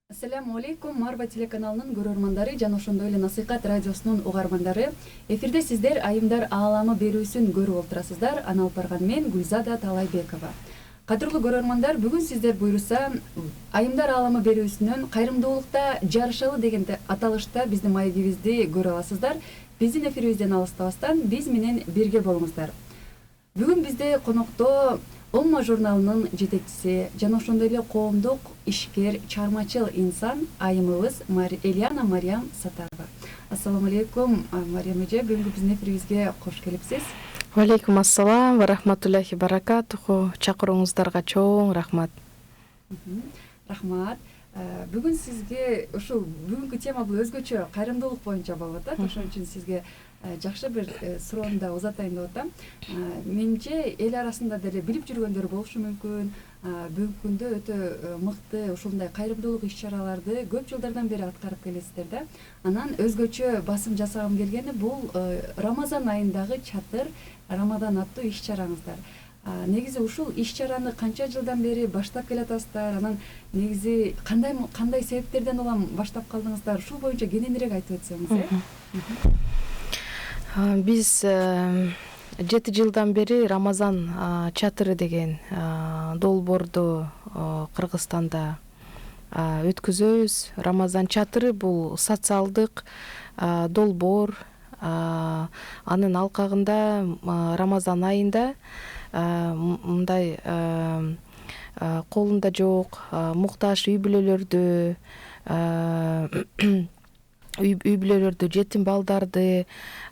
Ассаламу алейкум, Марва телеканалынын көрөрмандары жана ошондой эле Насыйкат радиосунун угармандары. Эфирде сиздер Айымдар ааламы берүүсүн көрүп отурасыздар. Аны алып барган мен Гүлзада Талайбекова. Кадырлуу көрөрмандар, бүгүн сиздер буйруса Айымдар ааламы берүүсүнөн кайрымдуулукта жарышалы деген аталышта биздин маегибизди көрө аласыздар. Биздин эфирибизден алыстабастан биз менен бирге болуңуздар. Бүгүн бизде конокто Умма журналынын жетекчиси жана ошондой эле коомдук ишкер, чыгармачыл инсан айымыбыз Элиана Мариям Сатарова. Ассаламу алейкум, Мариям эже, бүгүнкү биздин эфирибизге кош келипсиз. Алейкум ассалам ва рахматуллахи баракатуху. Чакырууңуздарга чоң рахмат. Рахмат. Бүгүн сизге ушул бүгүнкү тема бул өзгөчө кайрымдуулук боюнча болуп атат. Ошон үчүн сизге жакшы бир суроону да узатайын деп атам. Менимче эл арасында деле билип жүргөндөр болушу мүмкүн. Бүгүнкү күндө өтө мыкты ушундай кайрымдуулук иш-чараларды көп жылдардан бери аткарып келесиздер да. Анан өзгөчө басым жасагым келгени бул Рамазан айындагы чатыр Рамадан аттуу иш-чараңыздар. Негизи ушул иш-чараны канча жылдан бери баштап келатасыздар? Анан негизи кандай себептерден улам баштап калдыңыздар? Ушул боюнча кененирээк айтып өтсөңүз. Биз 7 жылдан бери Рамазан чатыры деген долбоорду Кыргызстанда өткөзөбүз. Рамазан чатыры бул социалдык долбоор. Анын алкагында Рамазан айында мындай колунда жок муктаж үй бүлөлөрдү, жетим балдарды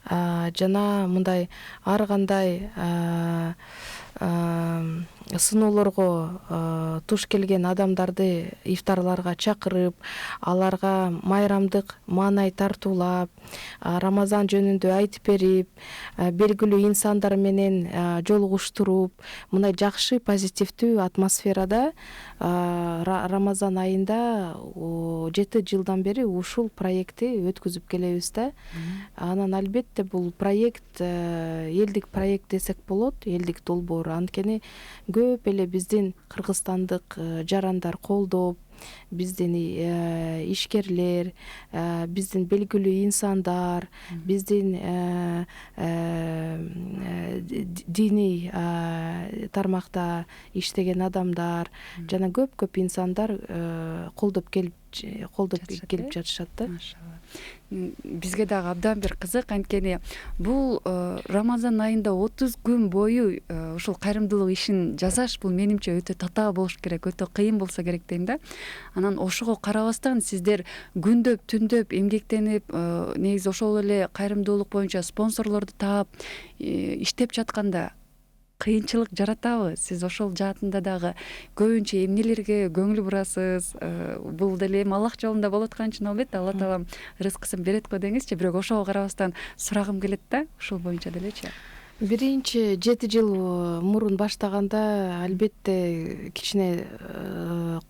жана мындай ар кандай сыноолорго туш келген адамдарды ифтарларга чакырып, аларга майрамдык маанай тартуулап, Рамазан жөнүндө айтып берип, белгилүү инсандар менен жолугуштуруп, мындай жакшы позитивдүү атмосферада Рамазан айында 7 жылдан бери ушул проектти өткөзүп келебиз да. Анан албетте бул проект элдик проект десек болот, элдик долбоор. Анткени көп эле биздин кыргызстандык жарандар колдоп, биздин ишкерлер, биздин белгилүү инсандар, биздин диний тармакта иштеген адамдар жана көп инсандар колдоп келип жатышат да. Бизге дагы абдан бир кызык, анткени бул Рамазан айында 30 күн бою ушул кайрымдуулук ишин жасаш бул менимче өтө татаал болуш керек, өтө кыйын болсо керек дейм да. Анан ошого карабастан сиздер күндөп түндөп эмгектенип, негизи ошол эле кайрымдуулук боюнча спонсорлорду таап иштеп жатканда кыйынчылык жаратабы? Сиз ошол жаатында дагы көбүнчө эмнелерге көңүл бурасыз? Бул деле Аллах жолунда болуп аткан үчүн албетте Алла таалам рызкысын берет го деңизчи, бирок ошого карабастан сурагым келет да, ушул боюнча делечи. Биринчи 7 жыл мурун баштаганда албетте кичине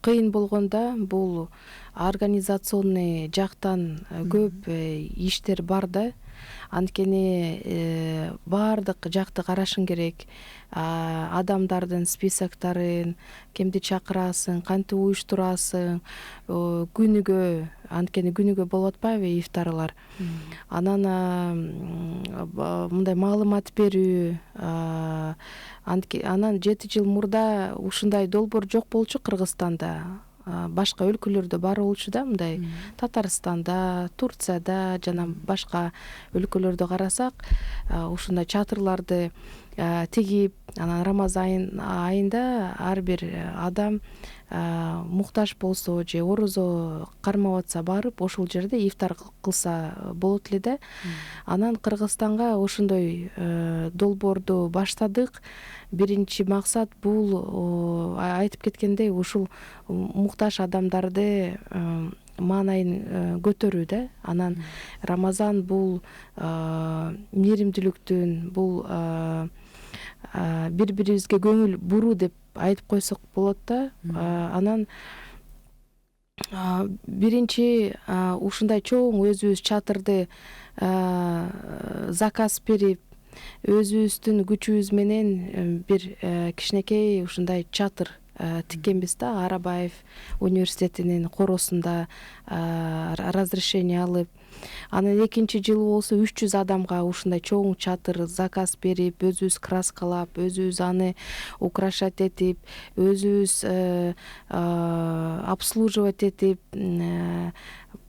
кыйын болгондо, бул организационный жактан көп иштер бар да. Анткени баардык жакты карашың керек. Адамдардын списоктарын, кимди чакырасың, кантип уюштурасың, күнүгө, анткени күнүгө болуп атпайбы ифтарлар. Анан мындай маалымат берүү, анан 7 жыл мурда ушундай долбоор жок болчу Кыргызстанда. Башка өлкөлөрдө бар болчу да, мындай Татарстанда, Турцияда жана башка өлкөлөрдө карасак, ушундай чатырларды тигип, анан Рамазан айында ар бир адам муктаж болсо же орозо кармап атса барып ошол жерде ифтар кылса болот эле да. Анан Кыргызстанга ошондой долбоорду баштадык. Биринчи максат бул айтып кеткендей ушул муктаж адамдарды маанайын көтөрүү да. Анан Рамазан бул мээримдүүлүктүн, бул бири-бирибизге көңүл буруу деп айтып койсок болот да. Анан биринчи ушундай чоң өзүбүз чатырды заказ берип, өзүбүздүн күчүбүз менен бир кичинекей ушундай чатыр тиккенбиз да, Арабаев университетинин коросунда разрешение алып. Анан экинчи жылы болсо 300 адамга ушундай чоң чатыр заказ берип, өзүбүз краскалап, өзүбүз аны украшать этип, өзүбүз обслуживать этип,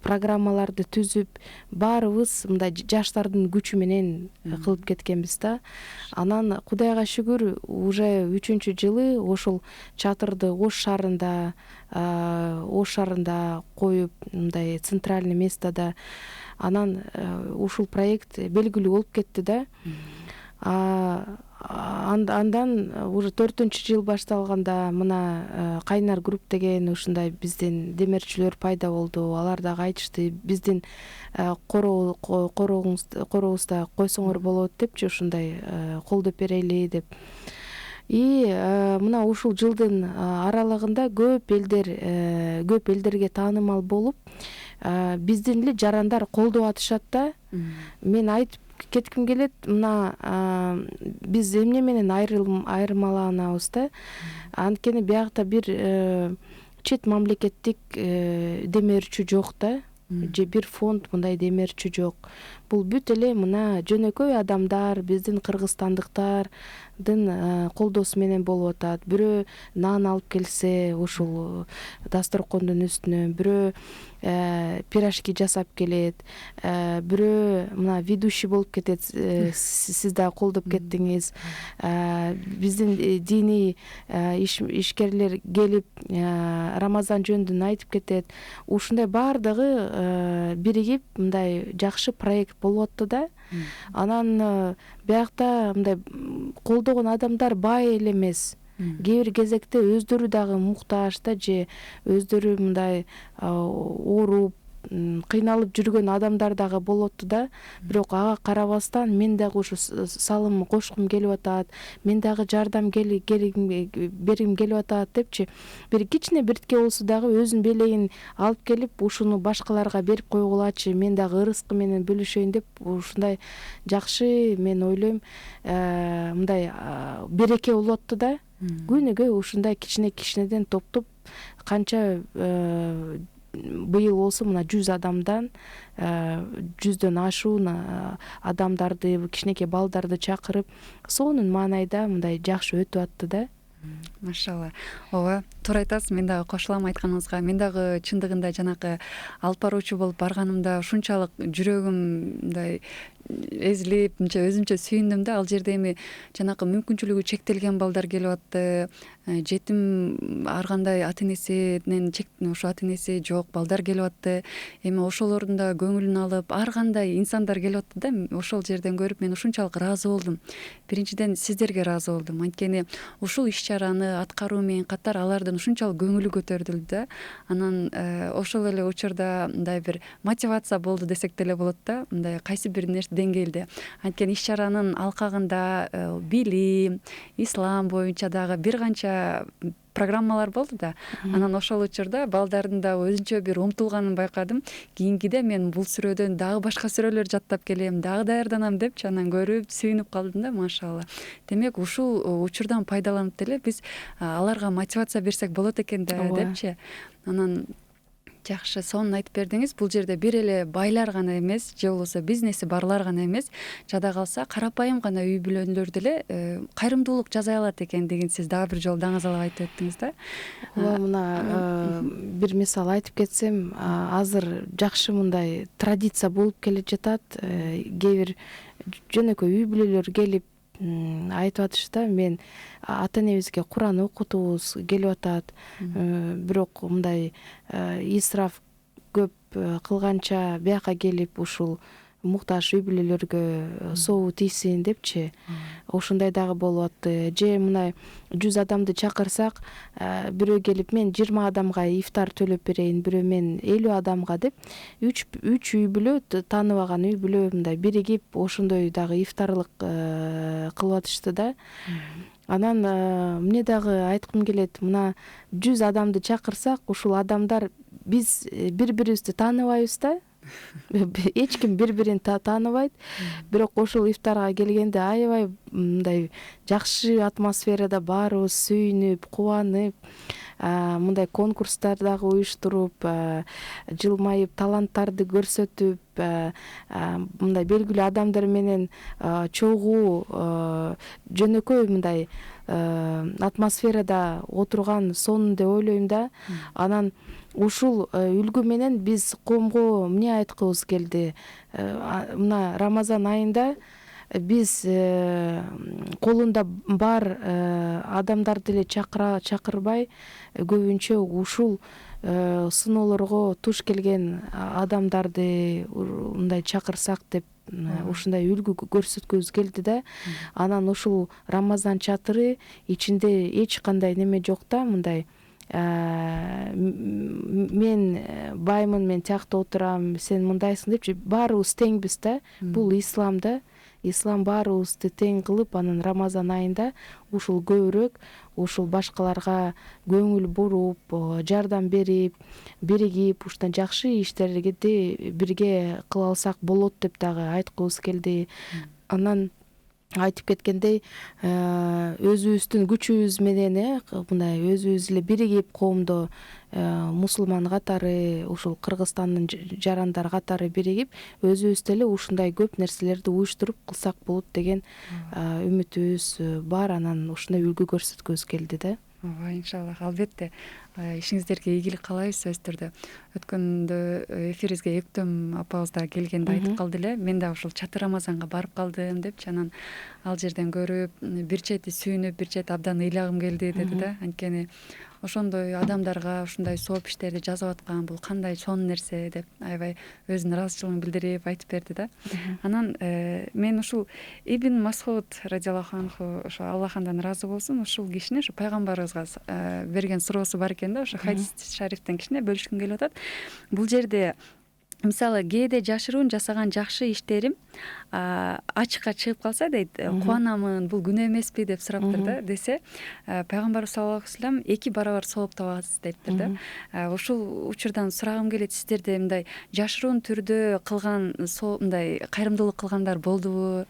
программаларды түзүп, баарыбыз мындай жаштардын күчү менен кылып кеткенбиз да. Анан Кудайга шүгүр, уже 3-чү жылы ошол чатырды Ош шаарында коюп, мындай центральный местода. Анан ушул проект белгилүү болуп кетти да. Андан уже 4-чү жыл башталганда мына Кайнар групп деген ушундай биздин демерчилер пайда болду. Алар дагы айтышты, биздин корообузда койсоңор болот депчи, ушундай колдоп берели деп. И мына ушул жылдын аралыгында көп элдерге таанымал болуп, биздин эле жарандар колдоп атышат да. Мен айтып кетким келет, мына биз эмне менен айырмаланабыз да. Анткени биякта бир чет мамлекеттик демерчү жок да, же бир фонд мындай демерчү жок. Бул бүт эле мына жөнөкөй адамдар, биздин кыргызстандыктардын колдоосу менен болуп атат. Бирөө нан алып келсе, ушул дасторкондун үстүнө, бирөө пирожки жасап келет, бирөө мына ведущий болуп кетет, сиз дагы колдоп кеттиңиз. Биздин диний ишкерлер келип Рамазан жөнүндө айтып кетет. Ушундай баардыгы биригип мындай жакшы проект болуп атты да. Анан биякта мындай колдогон адамдар бай эле эмес. Кээ бир кезекте өздөрү дагы муктаж да, же өздөрү мындай ооруп, кыйналып жүргөн адамдар дагы болот да. Бирок ага карабастан мен дагы ушу салым кошкум келип атат, мен дагы жардам бергим келип атат депчи, бир кичине биртке болсо дагы өзүнүн белегин алып келип, ушуну башкаларга берип койгулачы, мен дагы ырыскы менен бөлүшөйүн деп, ушундай жакшы, мен ойлойм, мындай береке болуп атты да. Күнүгө ушундай кичинеден топтоп, канча быйыл болсо мына 100 адамдан 100дөн ашуун адамдарды, кичинекей балдарды чакырып, сонун маанайда мындай жакшы өтүп атты да. Машалла. Ооба, туура айтасыз. Мен дагы кошулам айтканыңызга. Мен дагы чындыгында жанакы алып баруучу болуп барганымда ушунчалык жүрөгүм мындай эзилип, өзүмчө сүйүндүм да. Ал жерде эми жанакы мүмкүнчүлүгү чектелген балдар келип атты, жетим ар кандай ата энесинен ошо ата энеси жок балдар келип атты. Эми ошолордун да көңүлүн алып, ар кандай инсандар келип атты да. Ошол жерден көрүп мен ушунчалык ыраазы болдум. Биринчиден сиздерге ыраазы болдум. Анткени ушул иш-чараны аткаруу менен катар алардын ушунчалык көңүлү көтөрүлдү да. Анан ошол эле учурда мындай бир мотивация болду десек деле болот да. Мындай кайсы бир деңгээлде. Анткени иш-чаранын алкагында билим, ислам боюнча дагы бир канча программалар болду да. Анан ошол учурда балдардын дагы өзүнчө бир умтулганын байкадым. Кийинкиде мен бул сүрөдөн дагы башка сүрөлөр жаттап келем, дагы даярданам депчи, анан көрүп сүйүнүп калдым да, машалла. Демек ушул учурдан пайдаланып деле биз аларга мотивация берсек болот экен да депчи. Анан жакшы, сонун айтып бердиңиз. Бул жерде бир эле байлар гана эмес, же болбосо бизнеси барлар гана эмес, жада калса карапайым гана үй бүлөлөр деле кайрымдуулук жасай алат экендигин сиз дагы бир жолу даңазалап айтып өттүңүз да. Ооба, мына бир мисал айтып кетсем, азыр жакшы мындай традиция болуп келе жатат. Кээ бир жөнөкөй үй бүлөлөр келип айтып атышты, мен ата энебизге Куран окутубуз келип атат, бирок мындай исраф көп кылганча бияка келип ушул муктаж үй бүлөлөргө сообу тийсин депчи. Ошондой дагы болуп атты. Же мына 100 адамды чакырсак, бирөө келип мен 20 адамга ифтар төлөп берейин, бирөө мен 50 адамга деп, 3 үй бүлө, тааныбаган үй бүлө мындай биригип ошондой дагы ифтарлык кылып атышты да. Анан эмне дагы айткым келет, мына 100 адамды чакырсак, ушул адамдар биз бири-бирибизди тааныбайбыз да. эч ким бири бирин тааныбайт, бирок ошол ифтарга келгенде аябай мындай жакшы атмосферада баарыбыз сүйүнүп кубанып, мындай конкурстар дагы уюштуруп, жылмайып таланттарды көрсөтүп, мындай белгилүү адамдар менен чогуу жөнөкөй мындай атмосферада отурган сонун деп ойлойм да. Анан ушул үлгү менен биз коомго эмне айткыбыз келди? Мына Рамазан айында биз колунда бар адамдарды эле чакырбай, көбүнчө ушул сыноолорго туш келген адамдарды мындай чакырсак деп ушундай үлгү көрсөткүбүз келди да. Анан ушул Рамазан чатыры ичинде эч кандай неме жок да, мындай мен баймын, мен тиякта отурам, сен мындайсың депчи, баарыбыз теңбиз да. Бул ислам да. Ислам баарыбызды тең кылып, анан Рамазан айында ушул көбүрөөк ушул башкаларга көңүл буруп, жардам берип, биригип, ушундай жакшы иштерди бирге кыла алсак болот деп дагы айткыбыз келди. Анан айтып кеткендей, өзүбүздүн күчүбүз менен мындай өзүбүз эле биригип коомдо мусулман катары, ушул Кыргызстандын жарандары катары биригип, өзүбүз деле ушундай көп нерселерди уюштуруп кылсак болот деген үмүтүбүз бар. Анан ушундай үлгү көрсөткүбүз келди да. Ооба, иншаллах, албетте. Ишиңиздерге ийгилик каалайбыз сөзсүз түрдө. Өткөндө эфирибизге Эктөм апабыз да келгенде айтып калды эле, мен да ушул Чаты Рамазанга барып калдым депчи. Анан ал жерден көрүп, бир чети сүйүнүп, бир чети абдан ыйлагым келди деди да. Анткени ошондой адамдарга ушундай сооп иштерди жасап аткан бул кандай сонун нерсе деп аябай өзүнүн ыраазычылыгын билдирип айтып берди да. Анан мен ушул Ибн Масхуд радиаллаху анху, ошо Аллах андан ыраазы болсун, ушул кишине ушу пайгамбарыбызга берген суроосу бар экен да. Ошо хадис шарифтен кичине бөлүшкүм келип атат. Бул жерде мисалы кээде жашыруун жасаган жакшы иштерим ачыкка чыгып калса дейт, кубанамын, бул күнөө эмеспи деп сураптыр да. Десе пайгамбарыбыз саллаллаху алейхи вассалам 2 барабар сооп табасыз дептир да. Ушул учурдан сурагым келет, сиздерде мындай жашыруун түрдө кылган мындай кайрымдуулук кылгандар болдубу?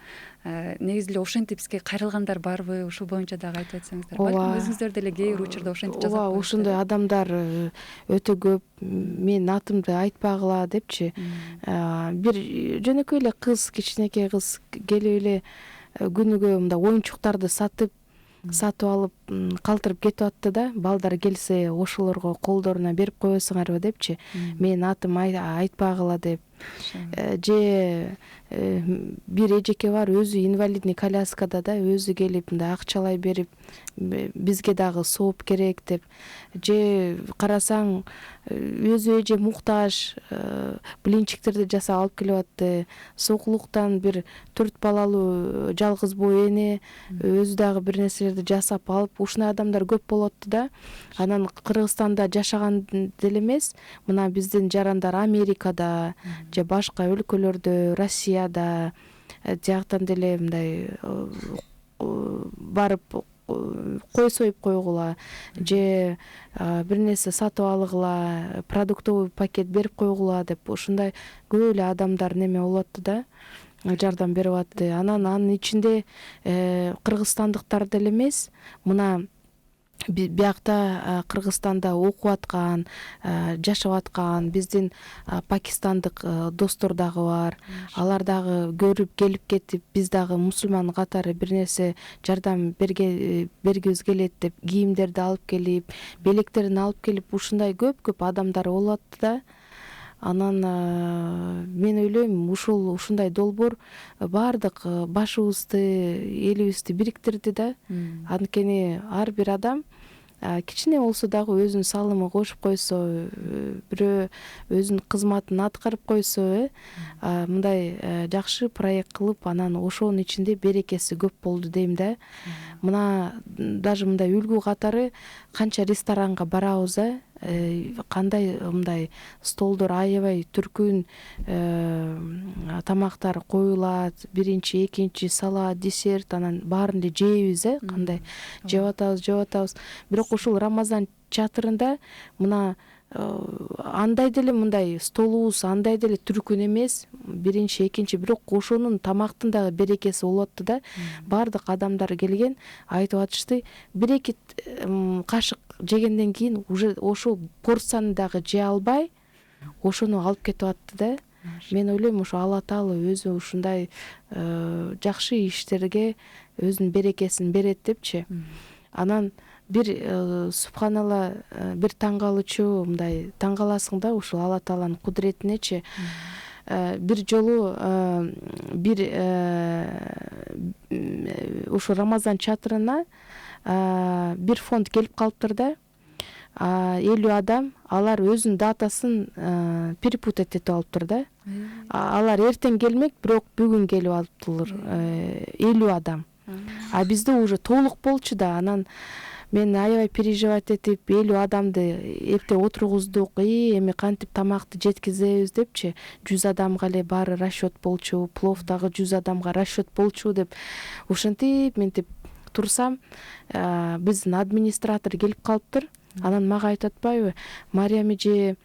Негизи эле ошентип бизге кайрылгандар барбы? Ушул боюнча дагы айтып өтсөңүздөр. Балким өзүңүздөр деле кээ бир учурда ошентип жасап Ооба, ошондой адамдар өтө көп. Мен атымды айтпагыла депчи. Бир жөнөкөй эле кыз, кичинекей кыз келип эле күнүгө мындай оюнчуктарды сатып алып калтырып кетип атты да. Балдар келсе ошолорго колдоруна берип коесуңарбы депчи. Мен атым айтпагыла деп. Же бир эжеке бар, өзү инвалидный коляскада да, өзү келип мындай акчалай берип, бизге дагы сооп керек деп. Же карасаң өзү эже муктаж, блинчиктерди жасап алып келип атты. Сокулуктан бир 4 балалуу жалгыз боо эне өзү дагы бир нерселерди жасап алып, ушундай адамдар көп болуп атты да. Анан Кыргызстанда жашаган деле эмес, мына биздин жарандар Америкада же башка өлкөлөрдө, Россияда, тияктан деле мындай барып кой союп койгула, же бир нерсе сатып алгыла, продуктовый пакет берип койгула деп ушундай көп эле адамдар неме болуп атты да, жардам берип атты. Анын ичинде кыргызстандыктар деле эмес, мына биякта Кыргызстанда окуп аткан, жашап аткан биздин пакистандык достор дагы бар. Алар дагы көрүп келип кетип, биз дагы мусулман катары бир нерсе жардам бергибиз келет деп кийимдерди алып келип, белектерин алып келип, ушундай көп адамдар болуп атты да. Анан мен ойлойм, ушундай долбоор баардык башыбызды, элибизди бириктирди да. Анткени ар бир адам кичине болсо дагы өзүнүн салымы кошуп койсо, бирөө өзүнүн кызматын аткарып койсо, мындай жакшы проект кылып, анан ошонун ичинде берекеси көп болду дейм да. Мына даже мындай үлгү катары канча ресторанга барабыз, кандай мындай столдор аябай түркүн тамактар коюлат, биринчи, экинчи, салат, десерт, анан баарын эле жейбиз, кандай жеп атабыз. Бирок ушул Рамазан чатырында мына андай деле мындай столубуз андай деле түркүн эмес, биринчи экинчи, бирок ошонун тамактын дагы берекеси болуп атты да. Баардык адамдар келген айтып атышты, бир эки кашык жегенден кийин уже ошол порцияны дагы жей албай ошону алып кетип атты да. Мен ойлойм, ошо Алла Таала өзү ушундай жакшы иштерге өзүнүн берекесин берет депчи. Анан бир субханалла, бир таң калуучу, мындай таң каласың да ушул Алла Тааланын кудуретинечи. Бир жолу бир ушу Рамазан чатырына бир фонд келип калыптыр да. 50 адам, алар өзүнүн датасын перепутать этип алыптыр да. Алар эртең келмек, бирок бүгүн келип алыптылар 50 адам. А бизде уже толук болчу да. Анан мен аябай переживать этип 50 адамды эрте отургуздук, эми кантип тамакты жеткизебиз депчи. 100 адамга эле баары расчет болчу, плов дагы 100 адамга расчет болчу деп ушинтип ментип турсам, биздин администратор келип калыптыр. Анан мага айтып атпайбы, Мариям эже,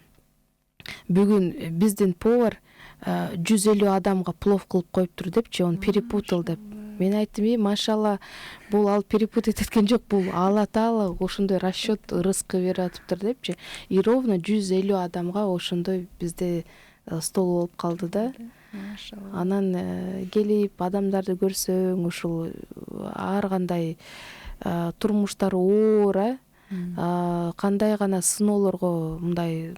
бүгүн биздин повар 150 адамга плов кылып коюптур депчи, он перепутал деп. Мен айттым, машалла, бул ал перепутать эткен жок, бул Алла Таала ошондой расчет рызкы берип атыптыр депчи. И ровно 150 адамга ошондой бизде стол болуп калды да. Анан келип адамдарды көрсөң, ушул ар кандай турмуштары оор, кандай гана сыноолорго, мындай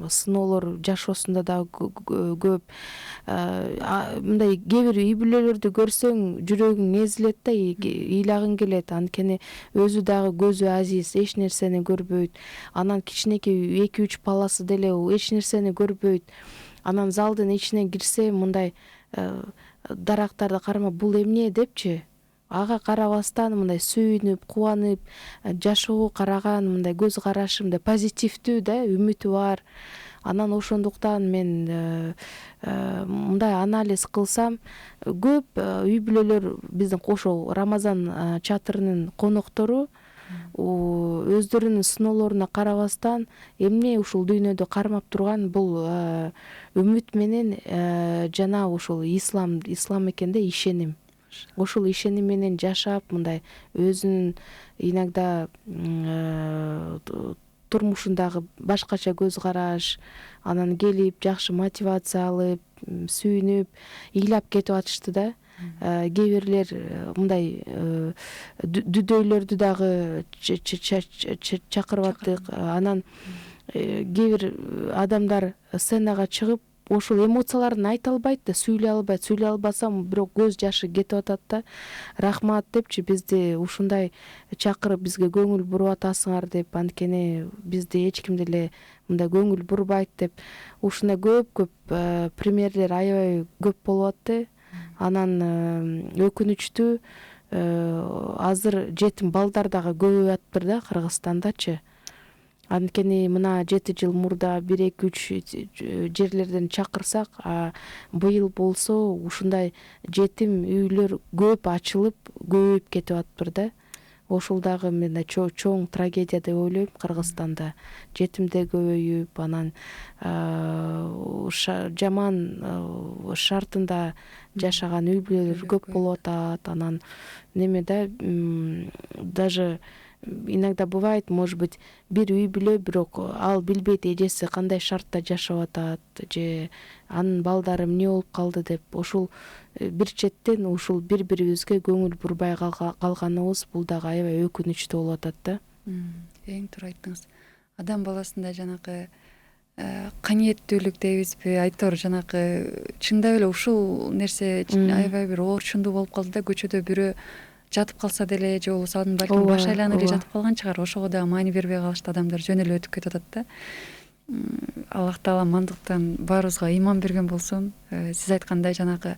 сыноолор жашоосунда да көп. Мындай кээ бир үй бүлөлөрдү көрсөң, жүрөгүң эзилет да, ыйлагың келет. Анткени өзү дагы көзү азиз, эч нерсени көрбөйт. Анан кичинекей 2-3 баласы деле эч нерсени көрбөйт. Анан залдын ичине кирсе, мындай дарактарды кармап, бул эмне депчи, ага карабастан мындай сүйүнүп, кубанып, жашоого караган, мындай көз карашы мындай позитивдүү да, үмүтү бар. Анан ошондуктан мен мындай анализ кылсам, көп үй бүлөлөр биздин ошол Рамазан чатырынын коноктору өздөрүнүн сыноолоруна карабастан эмне ушул дүйнөдө кармап турган, бул үмүт менен жана ушул ислам экен да, ишеним. Ошол ишеним менен жашап, мындай өзүнүн иногда турмушундагы башкача көз караш, анан келип жакшы мотивация алып, сүйүнүп, ыйлап кетип атышты да. Кээ бирлер мындай дүдөйлөрдү дагы чакырып аттык. Анан кээ бир адамдар сценага чыгып, ошол эмоцияларын айта албайт да, сүйлөй албасам, бирок көз жашы кетип атат да. Рахмат депчи, бизди ушундай чакырып, бизге көңүл буруп атасыңар деп, анткени бизде эч ким деле мындай көңүл бурбайт деп. Ушундай көп примерлер аябай көп болуп атты. Анан өкүнүчтүү, азыр жетим балдар дагы көбөйүп атыптыр да Кыргызстандачы. Анткени мына 7 жыл мурда 1-2-3 жерлерден чакырсак, быйыл болсо ушундай жетим үйлөр көп ачылып, көбөйүп кетип атыптыр да. Ошол дагы мындай чоң трагедия деп ойлойм Кыргызстанда. Жетимдер көбөйүп, анан жаман шартында жашаган үй бүлөлөр көп болуп атат. Анан неме да, даже иногда бывает, может быть, бир үй бүлө, бирок ал билбейт эжеси кандай шартта жашап атат, же анын балдары эмне болуп калды деп. Ошол бир четтен ушул бири-бирибизге көңүл бурбай калганыбыз, бул дагы аябай өкүнүчтүү болуп атат да. Эң туура айттыңыз. Адам баласында жанакы каниеттүүлүк дейбизби, айтор жанакы чындап эле ушул нерсе аябай бир оорчундуу болуп калды да. Көчөдө бирөө жатып калса деле, же болбосо анын балким баш айланып эле жатып калган чыгар, ошого дагы маани бербей калышты, адамдар жөн эле өтүп кетип атат да. Аллах Таала мандыктан баарыбызга ыйман берген болсун. Сиз айткандай жанагы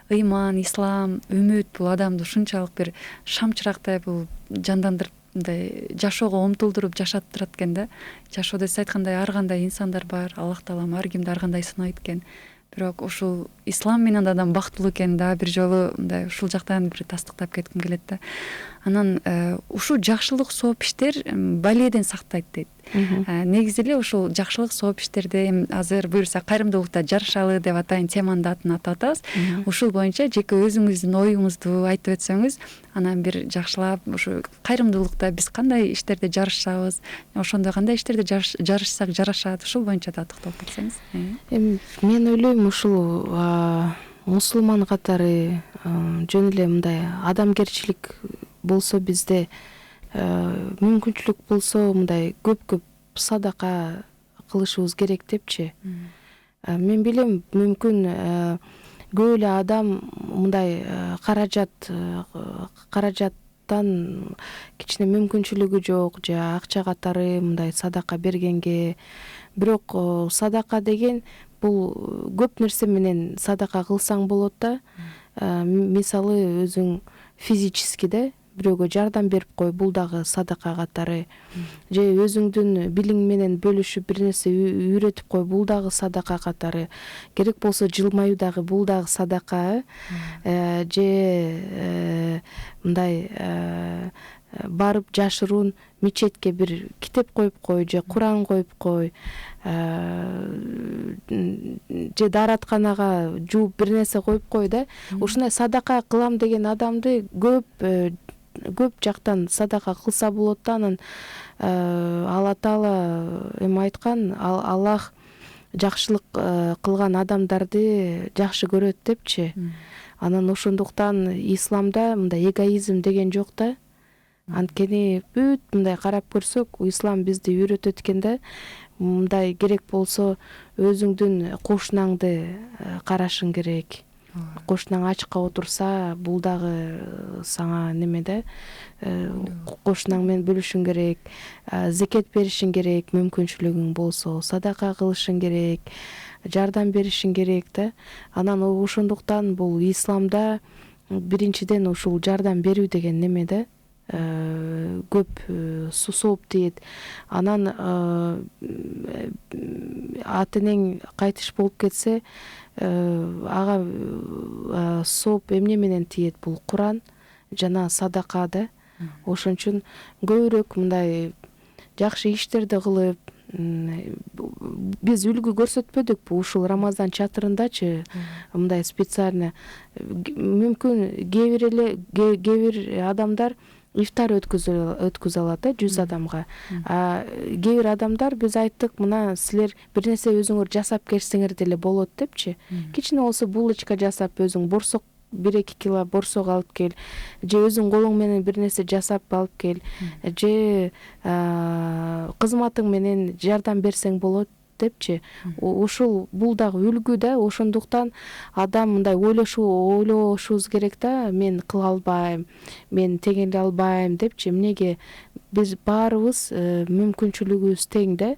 ыйман, ислам, үмүт бул адамды ушунчалык бир шамчырактай бул жандандырып, мындай жашоого умтулдуруп жашаттырат экен да. Жашоодо сиз айткандай ар кандай инсандар бар, Аллах Таалам ар кимди ар кандай сынайт экен. Бирок ушул ислам менен адам бактылуу экенин дагы бир жолу мындай ушул жактан бир тастыктап кетким келет да. анан ушул жакшылык сооп иштер балиеден сактайт дейт. Негизи эле ушул жакшылык сооп иштерди азыр буюрса кайрымдуулукта жарышалы деп атайын теманын атын атап атабыз. Ушул боюнча жеке өзүңүздүн оюңузду айтып өтсөңүз, анан бир жакшылап ушу кайрымдуулукта биз кандай иштерде жарышабыз, ошондо кандай иштерде жарышсак жарашат, ушул боюнча да токтолуп кетсеңиз. Мен ойлойм ушул мусулман катары жөн эле мындай адамгерчилик болсо, бизде мүмкүнчүлүк болсо мындай көп садака кылышыбыз керек депчи. Мен билем, мүмкүн көп эле адам мындай каражаттан кичине мүмкүнчүлүгү жок же акча катары мындай садака бергенге. Бирок садака деген бул көп нерсе менен садака кылсаң болот да. Мисалы өзүң физически бирөөгө жардам берип кой, бул дагы садака катары. Же өзүңдүн билиң менен бөлүшүп бир нерсе үйрөтүп кой, бул дагы садака катары. Керек болсо жылмаюу дагы, бул дагы садака. Же мындай барып жашыруун мечетке бир китеп коюп кой, же Куран коюп кой, же дааратканага жууп бир нерсе коюп кой да. Ушундай садака кылам деген адамды көп жактан садака кылса болот да. Анан Алла Таала эми айткан, Аллах жакшылык кылган адамдарды жакшы көрөт депчи. Анан ошондуктан исламда мындай эгоизм деген жок да. Анткени бүт мындай карап көрсөк, ислам бизди үйрөтөт экен да. Мындай керек болсо өзүңдүн кошунаңды карашың керек. Кошунаң ачка отурса, бул дагы сага неме да, кошунаң менен бөлүшүң керек, зекет беришиң керек, мүмкүнчүлүгүң болсо, садака кылышың керек, жардам беришиң керек да. Анан ошондуктан бул исламда биринчиден ушул жардам берүү деген неме да, көп сооп тиет. Анан ата энең кайтыш болуп кетсе, ага сооп эмне менен тиет? Бул Куран жана садака да. Ошон үчүн көбүрөөк мындай жакшы иштерди кылып, биз үлгү көрсөтпөдүкпү ушул Рамазан чатырындачы, мындай специально. Мүмкүн кээ бир адамдар ифтар өткүзө алат да 100 адамга. Кээ бир адамдар биз айттык, мына силер бир нерсе өзүңөр жасап келсеңер деле болот депчи. Кичине болсо булочка жасап, өзүң борсок 1-2 кило борсок алып кел, же өзүң колуң менен бир нерсе жасап алып кел, же кызматың менен жардам берсең болот депчи. Ушул бул дагы үлгү да. Ошондуктан адам мындай ойлошубуз керек да. Мен кыла албайм, мен тең эле албайм депчи. Эмнеге? Биз баарыбыз мүмкүнчүлүгүбүз тең да.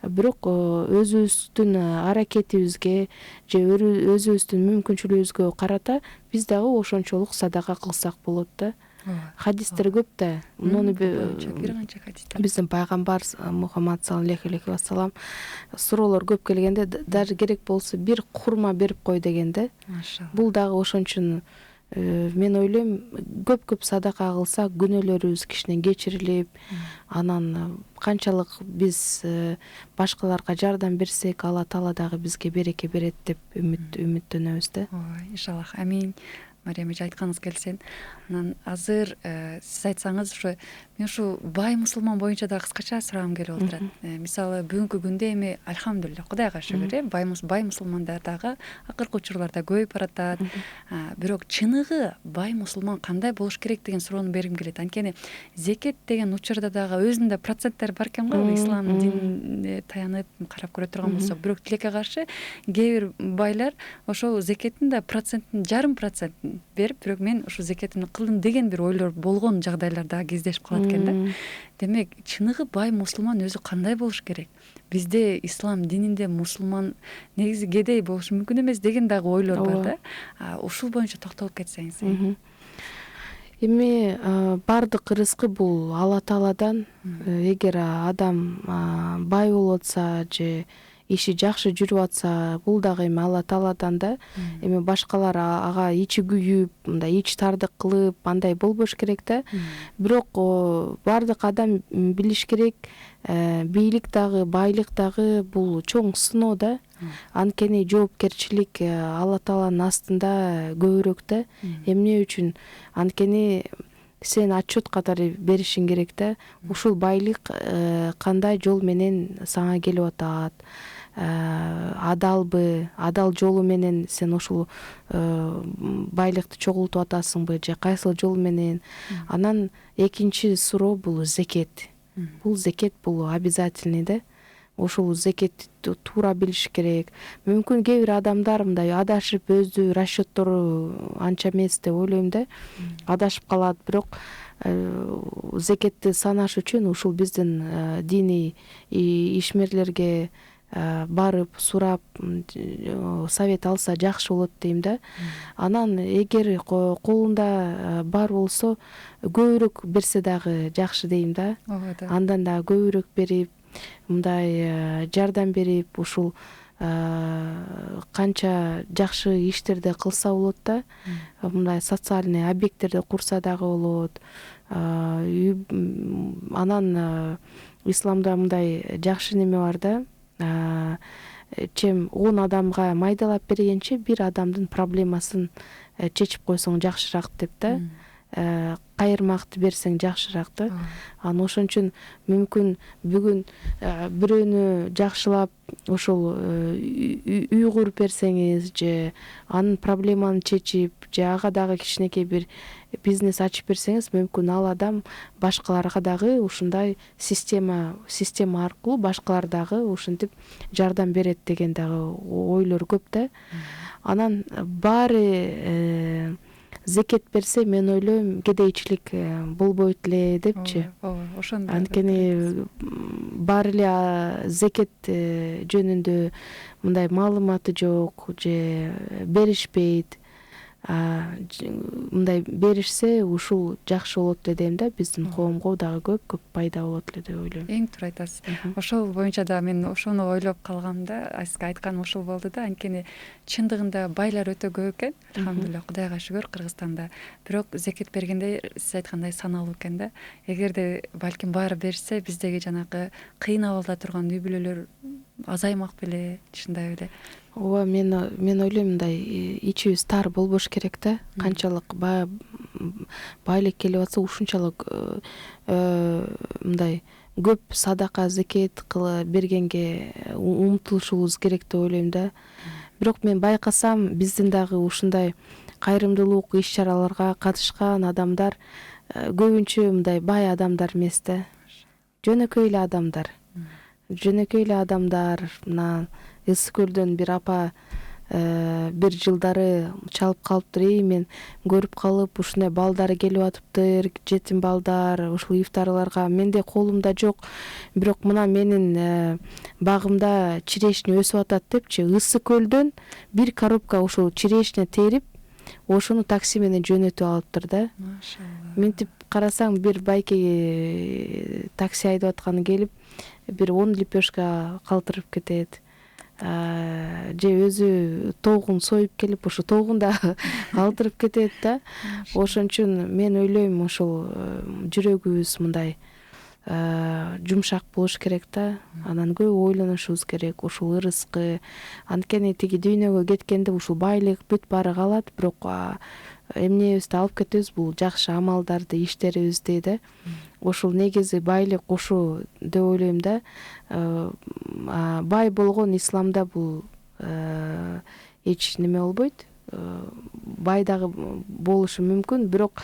Бирок өзүбүздүн аракетибизге же өзүбүздүн мүмкүнчүлүгүбүзгө карата биз дагы ошончолук садака кылсак болот да. Хадистер көп да. Муну бир канча хадистер. Биздин пайгамбар Мухаммад саллаллаху алейхи вассалам суроолор көп келгенде даже керек болсо бир хурма берип кой дегенде. Бул дагы ошон үчүн мен ойлойм, көп садака кылсак күнөөлөрүбүз кичине кечирилип, анан канчалык биз башкаларга жардам берсек, Алла Таала дагы бизге береке берет деп үмүттөнөбүз да. Ой, иншаллах, амин. Мариям эже, айтканыңыз келсин. Анан азыр сиз айтсаңыз, ушу мен ушу бай мусулман боюнча да кыскача сурагым келип отурат. Мисалы бүгүнкү күндө эми альхамдулилля, Кудайга шүгүр, бай мусулмандар дагы акыркы учурларда көбөйүп баратат. Бирок чыныгы бай мусулман кандай болуш керек деген суроону бергим келет. Анткени зекет деген учурда дагы өзүнүн проценттери бар экен го, ислам динине таянып карап көрө турган болсок. Бирок тилекке каршы кээ бир байлар ошол зекеттин да процентин, жарым процентин берип, бирок мен ушу зекетимди кылдым деген бир ойлор болгон жагдайлар да кездешип калат экен да. Демек, чыныгы бай мусулман өзү кандай болуш керек? Бизде ислам дининде мусулман негизи кедей болуш мүмкүн эмес деген дагы ойлор бар да. Ушул боюнча токтолуп кетсеңиз. Эми бардык рызкы бул Алла Тааладан. Эгер адам бай болуп атса же иши жакшы жүрүп атса, бул дагы эми Алла Тааладан да. Эми башкалар ага ичи күйүп, мындай ич тардык кылып, андай болбош керек да. Бирок бардык адам билиш керек, бийлик дагы, байлык дагы бул чоң сыноо да. Анткени жоопкерчилик Алла Тааланын астында көбүрөөк да. Эмне үчүн? Анткени сен отчет катары беришиң керек да. Ушул байлык кандай жол менен сага келип атат? Адалбы, адал жолу менен сен ушул байлыкты чогултуп атасыңбы же кайсыл жол менен? Анан экинчи суроо бул зекет. Бул зекет бул обязательный да. Ушул зекетти туура билиш керек. Мүмкүн кээ бир адамдар мындай адашып, өздү расчеттору анча эмес деп ойлойм да. Адашып калат, бирок зекетти санаш үчүн ушул биздин диний ишмерлерге барып, сурап, совет алса жакшы болот дейм да. Анан эгер колунда бар болсо, көбүрөөк берсе дагы жакшы дейм да. Андан дагы көбүрөөк берип, мындай жардам берип, ушул канча жакшы иштерди кылса болот да. Мындай социальный объекттерди курса дагы болот. Анан исламда мындай жакшы неме бар да. Чем 10 адамга майдалап бергенче бир адамдын проблемасын чечип койсоң жакшыраак деп да. Кайырмакты берсең жакшыраак да. Анан ошон үчүн мүмкүн бүгүн бирөөнү жакшылап ошол үй куруп берсеңиз же анын проблеманы чечип же ага дагы кичинекей бир бизнес ачып берсеңиз, мүмкүн ал адам башкаларга дагы ушундай система аркылуу башкалар дагы ушинтип жардам берет деген дагы ойлор көп да. Анан баары зекет берсе, мен ойлойм кедейчилик болбойт эле депчи. Ошондой. Анткени баары эле зекет жөнүндө мындай маалыматы жок же беришпейт. Мындай беришсе ушул жакшы болот эле дейм да. Биздин коомго дагы көп пайда болот эле деп ойлойм. Эң туура айтасыз. Ошол боюнча да мен ошону ойлоп калгам да. Сизге айтканым ошол болду да. Анткени чындыгында байлар өтө көп экен. Алхамдулилlah, Кудайга шүгүр, Кыргызстанда. Бирок зекет бергенде сиз айткандай саналуу экен да. Эгерде балким баары берсе, биздеги жанагы кыйын абалда турган үй бүлөлөр азаймак беле, чындай эле. Ооба, мен ойлойм мындай ичибиз тар болбош керек да. Канчалык байлык келип атса, ушунчалык мындай көп садака, зекет бергенге умтулушубуз керек деп ойлойм да. Бирок мен байкасам, биздин дагы ушундай кайрымдуулук иш-чараларга катышкан адамдар көбүнчө мындай бай адамдар эмес да. Жөнөкөй эле адамдар. Мына Ысык көлдөн бир апа бир жылдары чалып калыптыр. Мен көрүп калып, ушундай балдары келип атыптыр, жетим балдар, ушул ифтарларга. Менде колумда жок, бирок мына менин багымда черешня өсүп атат депчи. Ысык көлдөн бир коробка ушул черешня терип, ошону такси менен жөнөтүп алыптыр да. Машалла. Мынтип карасаң, бир байке такси айдап атканы келип, бир 10 лепешка калтырып кетет. Же өзү тогун союп келип, ошо тогун да калтырып кетет да. Ошон үчүн мен ойлойм, ошол жүрөгүбүз мындай жумшак болуш керек да. Анан көп ойлонушубуз керек, ушул ырыскы. Анткени тиги дүйнөгө кеткенде ушул байлык бүт баары калат, бирок эмнебизди алып кетебиз, бул жакшы амалдарды, иштерибизди да. Ошол негизи байлык ошо деп ойлойм да. Бай болгон исламда бул эч неме болбойт. Бай дагы болушу мүмкүн, бирок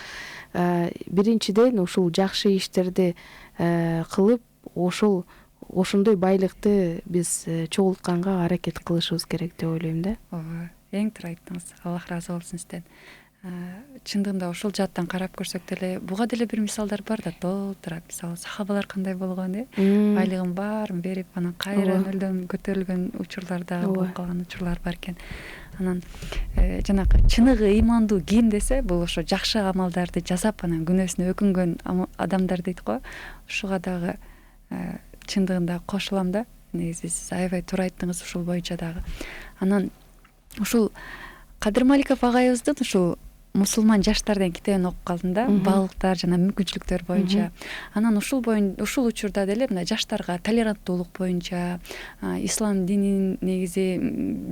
биринчиден ушул жакшы иштерди кылып, ошондой байлыкты биз чогултканга аракет кылышыбыз керек деп ойлойм да. Ооба, эң туура айттыңыз. Аллах ыраазы болсун сизден. Чындыгында ошол жаттан карап көрсөк деле, буга деле бир мисалдар бар да, толтура. Мисалы, сахабалар кандай болгон, байлыгын баарын берип, анан кайра нөлдөн көтөрүлгөн учурлар да болуп калган учурлар бар экен. Анан жанагы чыныгы ыймандуу ким десе, бул ошо жакшы амалдарды жасап, анан күнөөсүнө өкүнгөн адамдар дейт го. Ушуга дагы чындыгында кошулам да. негизи сиз аябай туура айттыңыз ушул боюнча дагы. Анан ушул Кадыр Маликов агайыбыздын ушул мусулман жаштардан китебин окуп калдым да, баалыктар жана мүмкүнчүлүктөр боюнча. Анан ушул учурда деле мына жаштарга толеранттуулук боюнча, ислам динин негизи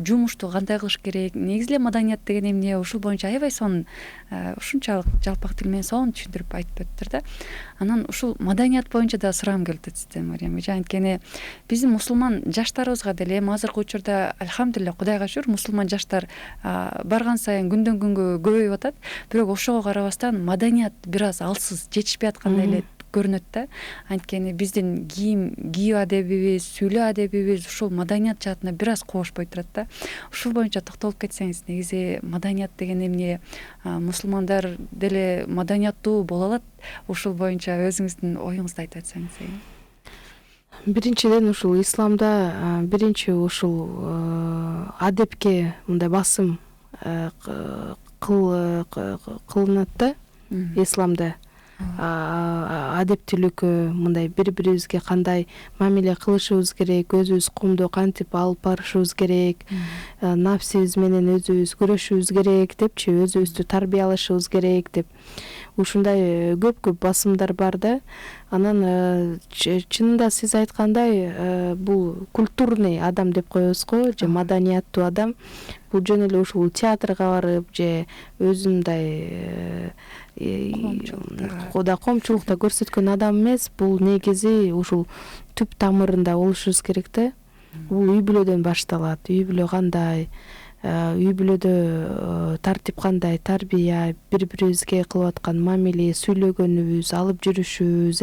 жумушту кандай кылыш керек, негизи эле маданият деген эмне, ушул боюнча аябай сонун ушунчалык жалпак тил менен сонун түшүндүрүп айтып өттүр да. Анан ушул маданият боюнча да сурагым келип атат сизден, Мариям эже. Анткени биздин мусулман жаштарыбызга деле азыркы учурда алхамдулилля, Кудайга шүгүр, мусулман жаштар барган сайын күндөн күнгө көбөйүп атат. Бирок ошого карабастан маданият бир аз алсыз, жетишпей аткандай эле көрүнөт да. Анткени биздин кийүү адебибиз, сүйлөө адебибиз ушул маданият жаатына бир аз кобошпой турат да. Ушул боюнча токтолуп кетсеңиз, негизи маданият деген эмне, мусулмандар деле маданияттуу боло алат, ушул боюнча өзүңүздүн оюңузду айтып атсаңыз. Биринчиден ушул исламда биринчи ушул адепке мындай басым кылынат да. Исламда адептүүлүккө, мындай бири-бирибизге кандай мамиле кылышыбыз керек, өзүбүз коомду кантип алып барышыбыз керек, нафсибиз менен өзүбүз күрөшүбүз керек депчи, өзүбүздү тарбиялашыбыз керек деп ушундай көп басымдар бар да. Анан чынында сиз айткандай бул культурный адам деп коебуз го, же маданияттуу адам. Бул жөн эле ушул театрга барып же өзүндай коомчулукта көрсөткөн адам эмес. Бул негизи ушул түп тамырында болушубуз керек да. Бул үй бүлөдөн башталат. Үй бүлө кандай, үй бүлөдө тартип кандай, тарбия, бири-бирибизге кылып аткан мамиле, сүйлөгөнүбүз, алып жүрүшүбүз,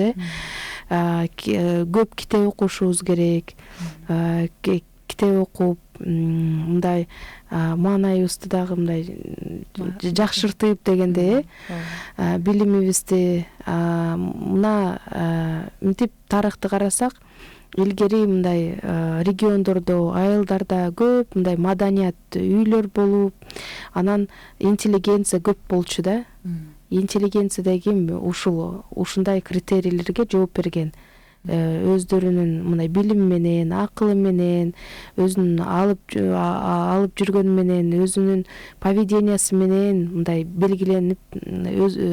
көп китеп окушубуз керек. Китеп окуп, мындай маанайыбызды дагы мындай жакшыртып дегенде, билимибизди мына мынтип тарыхты карасак, илгери мындай региондордо, айылдарда көп мындай маданият үйлөр болуп, анан интеллигенция көп болчу да. Интеллигенция деген ушундай критерийлерге жооп берген. Өздөрүнүн мындай билими менен, акылы менен, өзүнүн алып жүргөнү менен, өзүнүн поведениясы менен мындай белгиленип,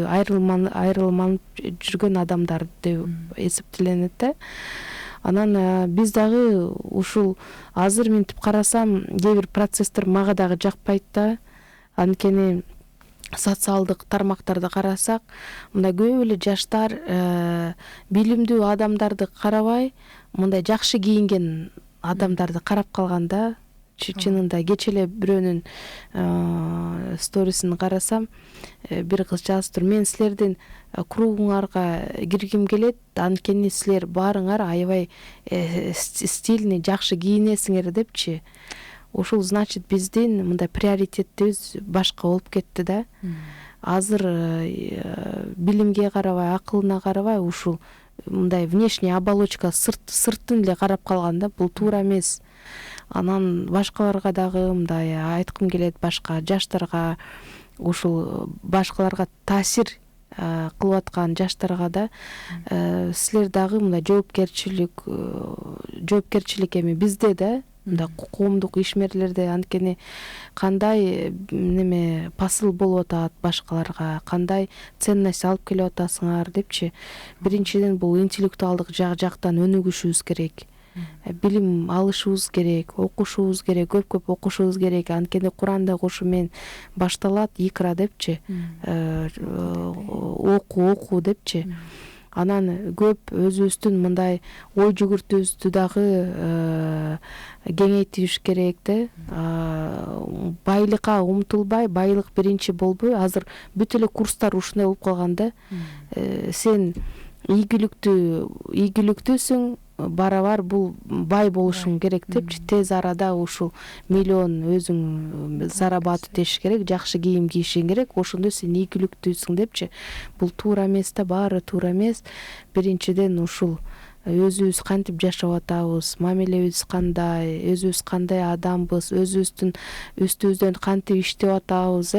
айрылманып жүргөн адамдар деп эсептелинет да. Анан биз дагы ушул азыр мынтип карасам, кээ бир процесстер мага дагы жакпайт да. Анткени социалдык тармактарды карасак, мындай көп эле жаштар билимдүү адамдарды карабай, мындай жакшы кийинген адамдарды карап калган да. Чынында кече эле бирөөнүн сторисин карасам, бир кыз жазыптыр: мен силердин кругуңарга киргим келет, анткени силер баарыңар аябай стильный, жакшы кийинесиңер депчи. Ушул значит биздин мындай приоритетибиз башка болуп кетти да. Азыр билимге карабай, акылына карабай, ушул мындай внешняя оболочка, сыртын эле карап калган да. Бул туура эмес. Анан башкаларга дагы мындай айткым келет, башка жаштарга, ушул башкаларга таасир кылып аткан жаштарга да, силер дагы мындай жоопкерчилик эми бизде да, мындай коомдук ишмерлерде. Анткени кандай посыл болуп атат башкаларга, кандай ценность алып келип атасыңар депчи. Биринчиден бул интеллектуалдык жактан өнүгүшүбүз керек. Билим алышыбыз керек, окушубуз керек, көп окушубуз керек. Анткени Куранда ошо менен башталат, икра депчи, окуу депчи. Анан көп өзүбүздүн мындай ой жүгүртүүбүздү дагы кеңейтиш керек да. Байлыкка умтулбай, байлык биринчи болбой, азыр бүт эле курстар ушундай болуп калган да. Сен ийгиликтүүсүң, барабар бул бай болушуң керек депчи. Тез арада ушул миллион өзүң зарабатывать этиш керек, жакшы кийим кийишиң керек, ошондо сен ийгиликтүүсүң депчи. Бул туура эмес да, баары туура эмес. Биринчиден ушул өзүбүз кантип жашап атабыз, мамилебиз кандай, өзүбүз кандай адамбыз, өзүбүздүн үстүбүздөн кантип иштеп атабыз,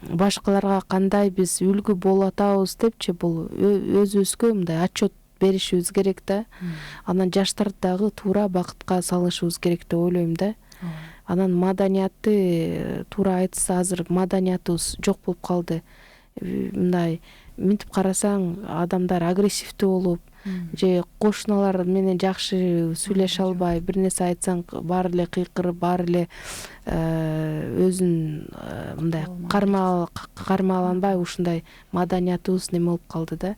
башкаларга кандай биз үлгү болуп атабыз депчи. Бул өзүбүзгө мындай отчет беришибиз керек да. Анан жаштарды дагы туура багытка салышыбыз керек деп ойлойм да. Анан маданиятты туура айтса, азыр маданиятыбыз жок болуп калды. Мындай минтип карасаң, адамдар агрессивдүү болуп, же кошуналар менен жакшы сүйлөшө албай, бир нерсе айтсаң баары эле кыйкырып, баары эле өзүн мындай кармаланбай, ушундай маданиятыбыз неме болуп калды да.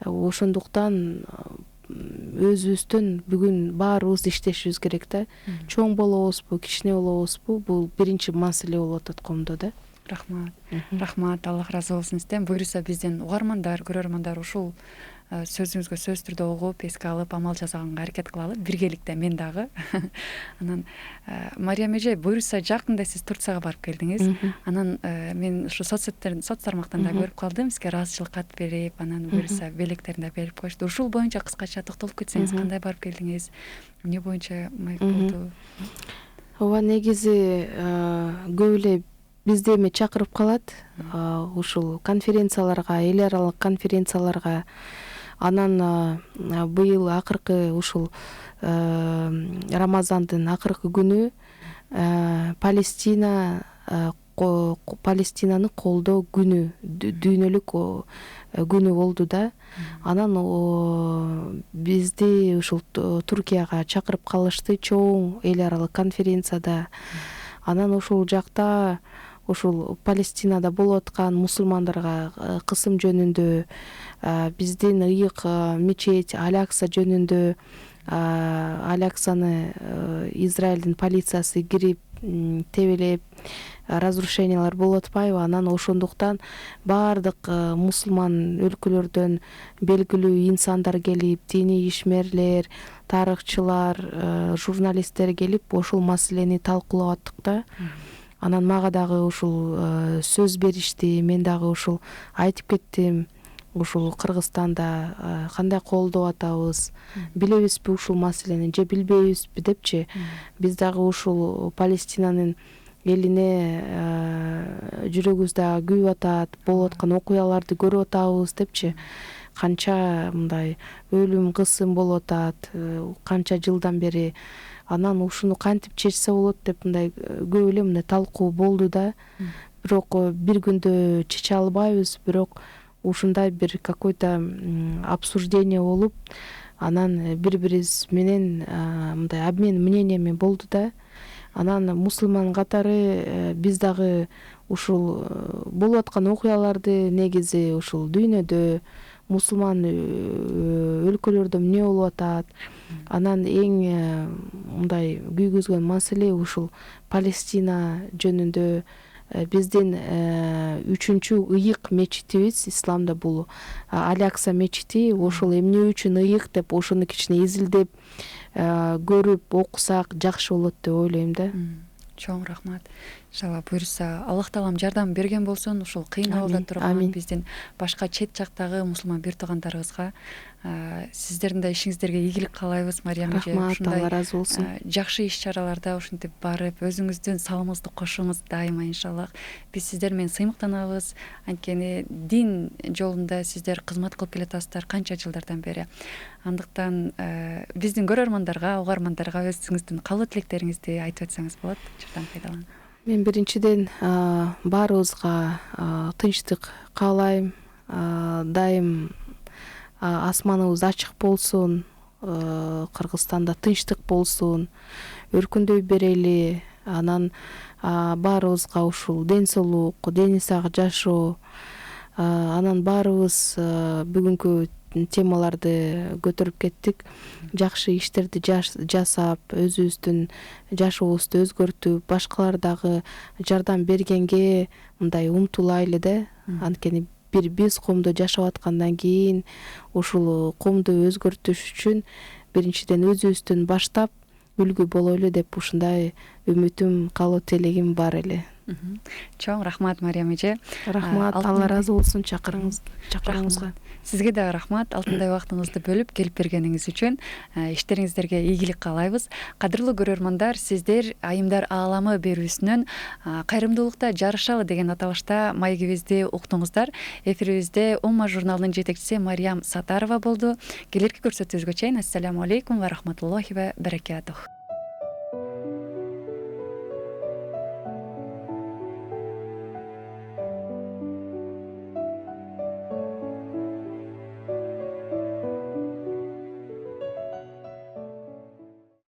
Ошондуктан өзүбүздөн бүгүн баарыбыз иштешибиз керек да. Чоң болобузбу, кичине болобузбу, бул биринчи маселе болуп атат коомдо да. Рахмат, Аллах разы болсун сизден. Буюрса биздин угармандар, көрөрмандар ушул сөзүңүзгө сөз түрдө угуп, эске алып, амал жасаганга аракет кылалы, биргеликте мен дагы. Анан Мариям эже, буюрса жакында сиз Турцияга барып келдиңиз. Анан мен ушу соц тармактан да көрүп калдым, сизге ыраазычылык кат берип, анан буюрса белектерин да берип коюшту. Ушул боюнча кыскача токтолуп кетсеңиз, кандай барып келдиңиз, эмне боюнча маек болду? Ооба, негизи көп эле бизди эме чакырып калат, ушул конференцияларга, эл аралык конференцияларга. Анан быйыл акыркы ушул Рамазандын акыркы күнү Палестинаны колдоо күнү, дүйнөлүк күнү болду да. Анан бизди ушул Туркияга чакырып калышты, чоң эл аралык конференцияда. Анан ушул жакта ушул Палестинада болуп аткан мусулмандарга кысым жөнүндө, биздин ыйык мечеть Алякса жөнүндө, Аляксаны Израилдин полициясы кирип тебелеп, разрушениялар болуп атпайбы? Анан ошондуктан баардык мусулман өлкөлөрдөн белгилүү инсандар келип, диний ишмерлер, тарыхчылар, журналисттер келип, ошол маселени талкуулап аттык да. Анан мага дагы ушул сөз беришти, мен дагы ушул айтып кеттим. Ушул Кыргызстанда кандай колдоп атабыз, билебизби ушул маселени же билбейбизби депчи. Биз дагы ушул Палестинанын элине жүрөгүбүз дагы күйүп атат, болуп аткан окуяларды көрүп атабыз депчи. Канча мындай өлүм, кысым болуп атат, канча жылдан бери. Анан ушуну кантип чечсе болот деп мындай көп эле мындай талкуу болду да. Бирок бир күндө чече албайбыз, бирок ушундай бир какой-то обсуждение болуп, анан бири-бирибиз менен мындай обмен мнениями болду да. Анан мусулман катары биз дагы ушул болуп аткан окуяларды негизи ушул дүйнөдө, мусулман өлкөлөрдө эмне болуп атат, анан эң мындай күйгүзгөн маселе ушул Палестина жөнүндө. Биздин 3-чү ыйык мечитибиз исламда бул Алякса мечити. Ошол эмне үчүн ыйык деп ошону кичине изилдеп көрүп окусак жакшы болот деп ойлойм да. Чоң рахмат. Иншалла буюрса Аллах таалам жардам берген болсун ушул кыйын абалда турган биздин башка чет жактагы мусулман бир туугандарыбызга. Сиздердин да ишиңиздерге ийгилик каалайбыз, Мариям эже. Рахмат, Алла разы болсун. Жакшы иш-чараларда ушинтип барып, өзүңүздүн салымыңызды кошуңуз дайыма иншалла. Биз сиздер менен сыймыктанабыз. Анткени дин жолунда сиздер кызмат кылып келатасыздар канча жылдардан бери. Андыктан биздин көрөрмандарга, угармандарга өзүңүздүн каалоо тилектериңизди айтып өтсөңүз болот. Жардам пайдаланып. Мен биринчиден баарыбызга тынчтык каалайм. Дайым асманыбыз ачык болсун, Кыргызстанда тынчтык болсун, өркүндөй берели. Анан баарыбызга ушул ден соолук, дени сак жашоо. Анан баарыбыз бүгүнкү темаларды көтөрүп кеттик. Жакшы иштерди жасап, өзүбүздүн жашообузду өзгөртүп, башкалар дагы жардам бергенге мындай умтулайлы да. Анткени биз коомдо жашап аткандан кийин ушул коомду өзгөртүш үчүн биринчиден өзүбүздөн баштап үлгү бололу деп ушундай үмүтүм, каалоо тилегим бар эле. Чоң рахмат, Мариям эже. Рахмат, Алла ыраазы болсун чакырганыңызга. Сизге да рахмат, алтындай убактыңызды бөлүп келип бергениңиз үчүн. Иштериңиздерге ийгилик каалайбыз. Кадырлуу көрөрмандар, сиздер Айымдар ааламы берүүсүнөн кайрымдуулукта жарышалы деген аталышта маегибизди уктуңуздар. Эфирибизде Умма журналынын жетекчиси Мариям Сатарова болду. Келерки көрсөтүүбүзгө чейин ассаламу алейкум ва рахматуллахи ва баракатух.